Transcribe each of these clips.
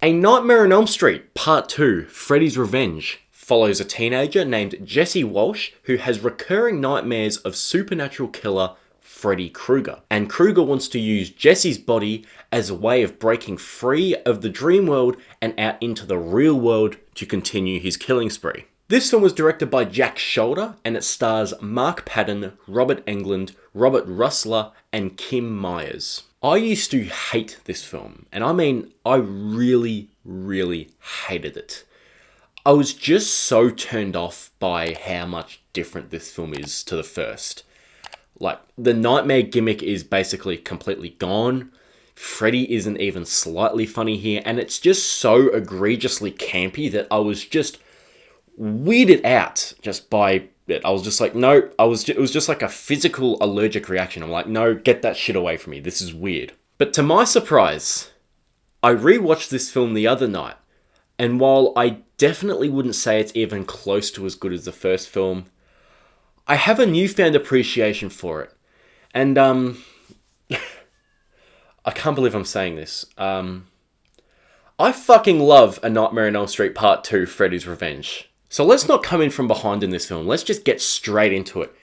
A Nightmare on Elm Street Part 2, Freddy's Revenge, follows a teenager named Jesse Walsh who has recurring nightmares of supernatural killer Freddy Krueger. And Krueger wants to use Jesse's body as a way of breaking free of the dream world and out into the real world to continue his killing spree. This film was directed by Jack Shoulder and it stars Mark Patton, Robert Englund, Robert Russler, and Kim Myers. I used to hate this film, and I mean, I really, really hated it. I was just so turned off by how much different this film is to the first. Like, the nightmare gimmick is basically completely gone. Freddy isn't even slightly funny here, and it's just so egregiously campy that I was just weirded out just by it. I was just like, no, it was just like a physical allergic reaction. I'm like, no, get that shit away from me. This is weird. But to my surprise, I rewatched this film the other night, and while I definitely wouldn't say it's even close to as good as the first film, I have a newfound appreciation for it. And, I can't believe I'm saying this. I fucking love A Nightmare on Elm Street Part 2, Freddy's Revenge. So let's not come in from behind in this film. Let's just get straight into it.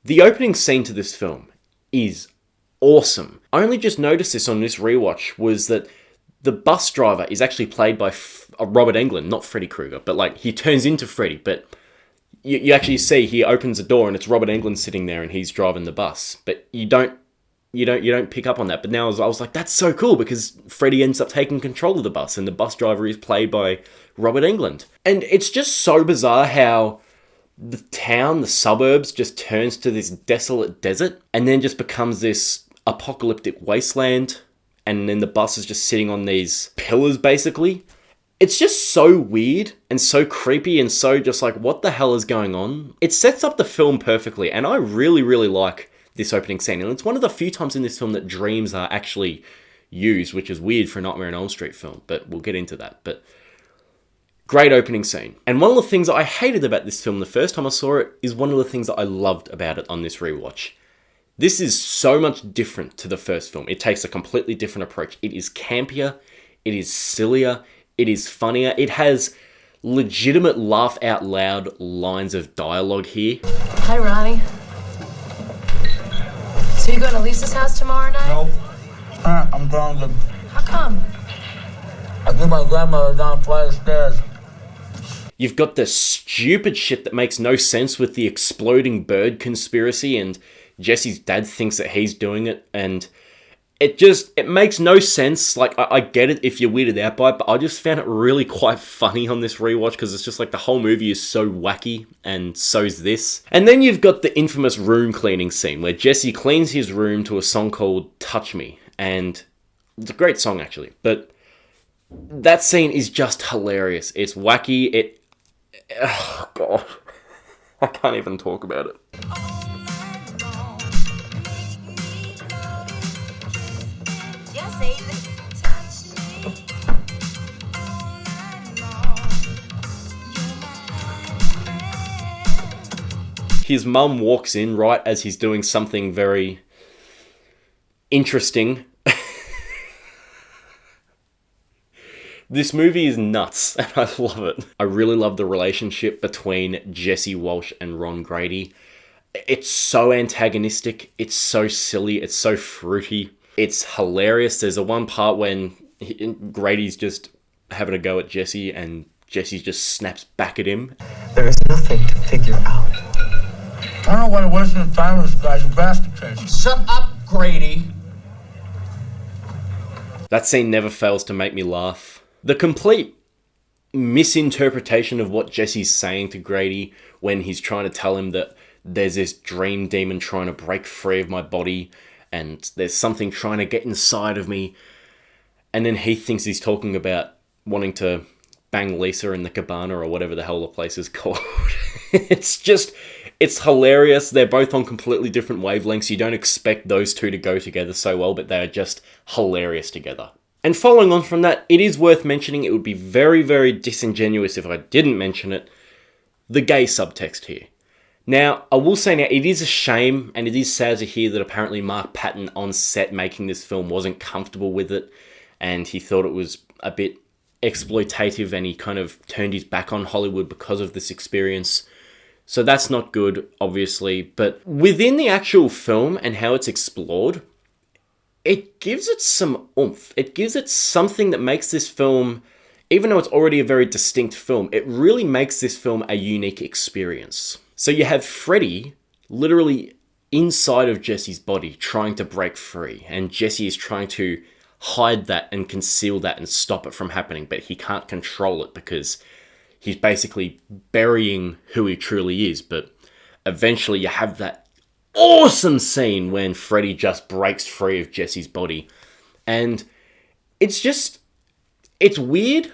The opening scene to this film is awesome. I only just noticed this on this rewatch, was that the bus driver is actually played by Robert Englund, not Freddy Krueger, but like he turns into Freddy, but you actually see he opens the door and it's Robert Englund sitting there and he's driving the bus. But you don't pick up on that. But now I was like, that's so cool because Freddy ends up taking control of the bus and the bus driver is played by Robert Englund. And it's just so bizarre how the town, the suburbs, just turns to this desolate desert and then just becomes this apocalyptic wasteland. And then the bus is just sitting on these pillars, basically. It's just so weird and so creepy and so just like, what the hell is going on? It sets up the film perfectly, and I really, really like this opening scene. And it's one of the few times in this film that dreams are actually used, which is weird for a Nightmare on Elm Street film, but we'll get into that. But great opening scene. And one of the things that I hated about this film the first time I saw it is one of the things that I loved about it on this rewatch. This is so much different to the first film. It takes a completely different approach. It is campier, it is sillier, it is funnier. It has legitimate laugh out loud lines of dialogue here. Hi, Ronnie. So you going to Lisa's house tomorrow night? Nope. I'm going to... How come? I think my grandmother down a flight of stairs. You've got the stupid shit that makes no sense with the exploding bird conspiracy, and Jesse's dad thinks that he's doing it, and it makes no sense. Like, I get it if you're weirded out by it, but I just found it really quite funny on this rewatch, because it's just like the whole movie is so wacky, and so's this. And then you've got the infamous room cleaning scene, where Jesse cleans his room to a song called Touch Me, and it's a great song, actually, but that scene is just hilarious. It's wacky, oh god, I can't even talk about it. His mum walks in right as he's doing something very interesting. This movie is nuts, and I love it. I really love the relationship between Jesse Walsh and Ron Grady. It's so antagonistic, it's so silly, it's so fruity, it's hilarious. There's a one part when Grady's just having a go at Jesse, and Jesse just snaps back at him. There is nothing to figure out. I don't know why you're wasting the time with this guy's a bastard case. Shut up, Grady! That scene never fails to make me laugh. The complete misinterpretation of what Jesse's saying to Grady when he's trying to tell him that there's this dream demon trying to break free of my body and there's something trying to get inside of me, and then he thinks he's talking about wanting to bang Lisa in the cabana or whatever the hell the place is called. It's hilarious. They're both on completely different wavelengths. You don't expect those two to go together so well, but they are just hilarious together. And following on from that, it is worth mentioning, it would be very, very disingenuous if I didn't mention it, the gay subtext here. Now, I will say now, it is a shame, and it is sad to hear that apparently Mark Patton on set making this film wasn't comfortable with it, and he thought it was a bit exploitative and he kind of turned his back on Hollywood because of this experience. So that's not good, obviously. But within the actual film and how it's explored, it gives it some oomph. It gives it something that makes this film, even though it's already a very distinct film, it really makes this film a unique experience. So you have Freddy literally inside of Jesse's body trying to break free, and Jesse is trying to hide that and conceal that and stop it from happening, but he can't control it because he's basically burying who he truly is. But eventually you have that awesome scene when Freddy just breaks free of Jesse's body, and it's weird,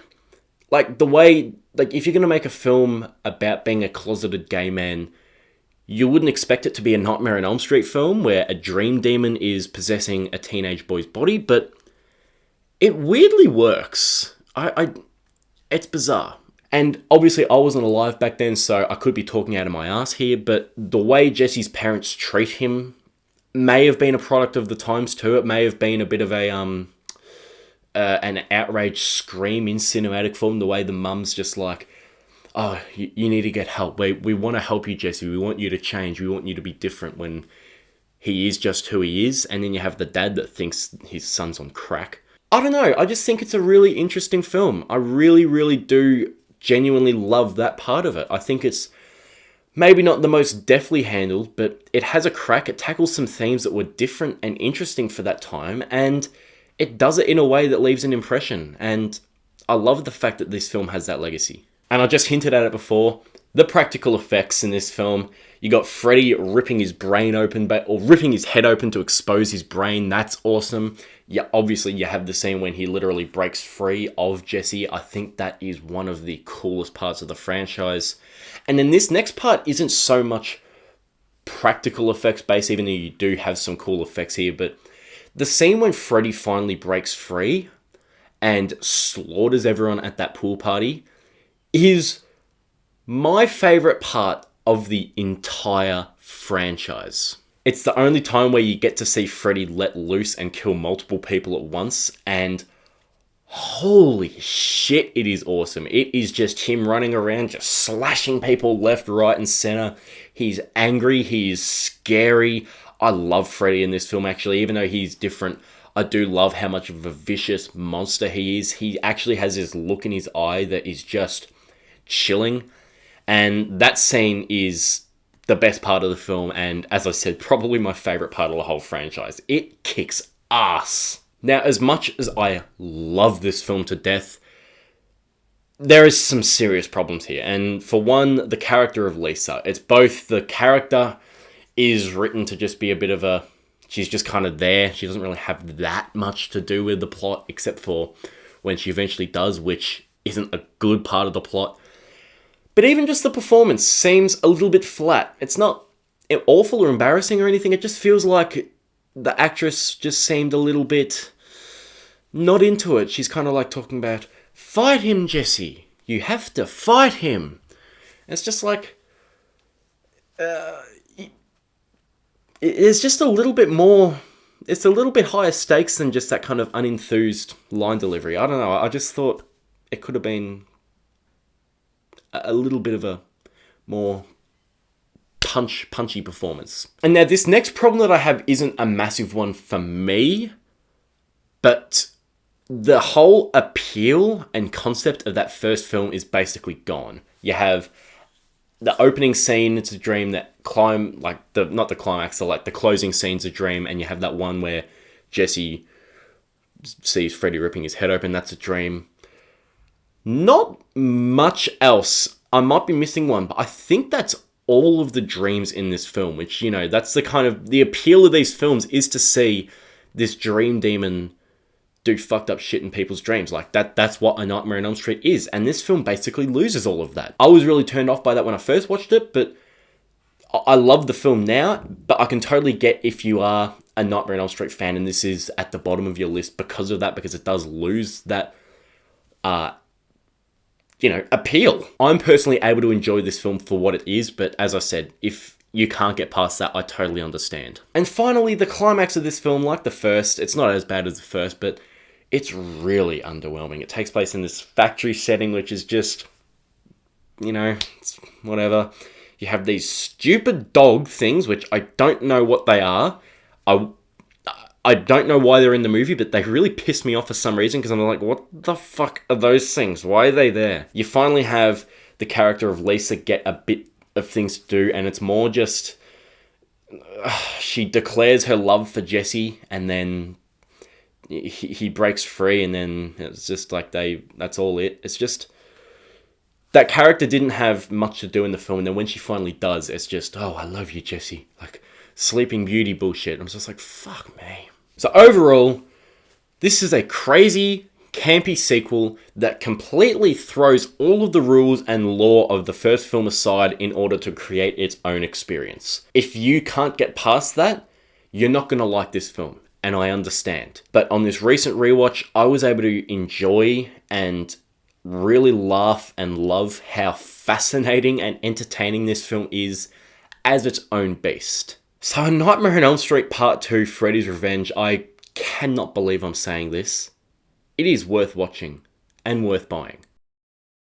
like the way, like if you're going to make a film about being a closeted gay man, you wouldn't expect it to be a Nightmare on Elm Street film where a dream demon is possessing a teenage boy's body, but it weirdly works. It's bizarre. And obviously I wasn't alive back then, so I could be talking out of my ass here, but the way Jesse's parents treat him may have been a product of the times too. It may have been a bit of a an outrage scream in cinematic form, the way the mum's just like, oh, you need to get help. We want to help you, Jesse. We want you to change. We want you to be different, when he is just who he is. And then you have the dad that thinks his son's on crack. I don't know. I just think it's a really interesting film. I really, really do genuinely love that part of it. I think it's maybe not the most deftly handled, but it has a crack. It tackles some themes that were different and interesting for that time, and it does it in a way that leaves an impression. And I love the fact that this film has that legacy. And I just hinted at it before, the practical effects in this film. You got Freddy ripping his brain open, or ripping his head open to expose his brain. That's awesome. Yeah, obviously you have the scene when he literally breaks free of Jesse. I think that is one of the coolest parts of the franchise. And then this next part isn't so much practical effects based, even though you do have some cool effects here, but the scene when Freddy finally breaks free and slaughters everyone at that pool party is my favorite part of the entire franchise. It's the only time where you get to see Freddy let loose and kill multiple people at once, and holy shit, it is awesome. It is just him running around, just slashing people left, right, and center. He's angry, he's scary. I love Freddy in this film, actually, even though he's different. I do love how much of a vicious monster he is. He actually has this look in his eye that is just chilling, and that scene is the best part of the film, and as I said, probably my favorite part of the whole franchise. It kicks ass. Now, as much as I love this film to death, there is some serious problems here. And for one, the character of Lisa. It's both the character is written to just be a bit of a, she's just kind of there. She doesn't really have that much to do with the plot, except for when she eventually does, which isn't a good part of the plot. But even just the performance seems a little bit flat. It's not awful or embarrassing or anything. It just feels like the actress just seemed a little bit not into it. She's kind of like talking about, fight him, Jesse. You have to fight him. And it's just like, it's just a little bit more, it's a little bit higher stakes than just that kind of unenthused line delivery. I don't know. I just thought it could have been a little bit of a more punchy performance. And now this next problem that I have isn't a massive one for me, but the whole appeal and concept of that first film is basically gone. You have the opening scene, it's a dream, that not the climax, like the closing scene's a dream, and you have that one where Jesse sees Freddy ripping his head open, that's a dream. Not much else. I might be missing one, but I think that's all of the dreams in this film, which, you know, that's the kind of, the appeal of these films is to see this dream demon do fucked up shit in people's dreams. Like, that's what A Nightmare on Elm Street is, and this film basically loses all of that. I was really turned off by that when I first watched it, but I love the film now, but I can totally get if you are a Nightmare on Elm Street fan and this is at the bottom of your list because of that, because it does lose that appeal. I'm personally able to enjoy this film for what it is, but as I said, if you can't get past that, I totally understand. And finally, the climax of this film, like the first, it's not as bad as the first, but It's really underwhelming. It takes place in this factory setting, which is just, it's whatever. You have these stupid dog things, which I don't know what they are. I don't know why they're in the movie, but they really piss me off for some reason, because I'm like, what the fuck are those things? Why are they there? You finally have the character of Lisa get a bit of things to do, and it's more just... she declares her love for Jesse, and then he breaks free, and then it's just like that's all it. It's just... that character didn't have much to do in the film, and then when she finally does, it's just, oh, I love you, Jesse. Like, Sleeping Beauty bullshit. I'm just like, fuck me. So overall, this is a crazy, campy sequel that completely throws all of the rules and lore of the first film aside in order to create its own experience. If you can't get past that, you're not going to like this film, and I understand. But on this recent rewatch, I was able to enjoy and really laugh and love how fascinating and entertaining this film is as its own beast. So A Nightmare on Elm Street Part 2, Freddy's Revenge, I cannot believe I'm saying this. It is worth watching and worth buying.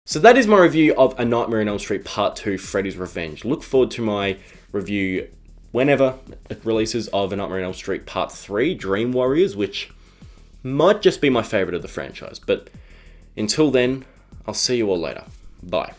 So that is my review of A Nightmare on Elm Street Part 2, Freddy's Revenge. Look forward to my review whenever it releases of A Nightmare on Elm Street Part 3, Dream Warriors, which might just be my favourite of the franchise. But until then, I'll see you all later. Bye.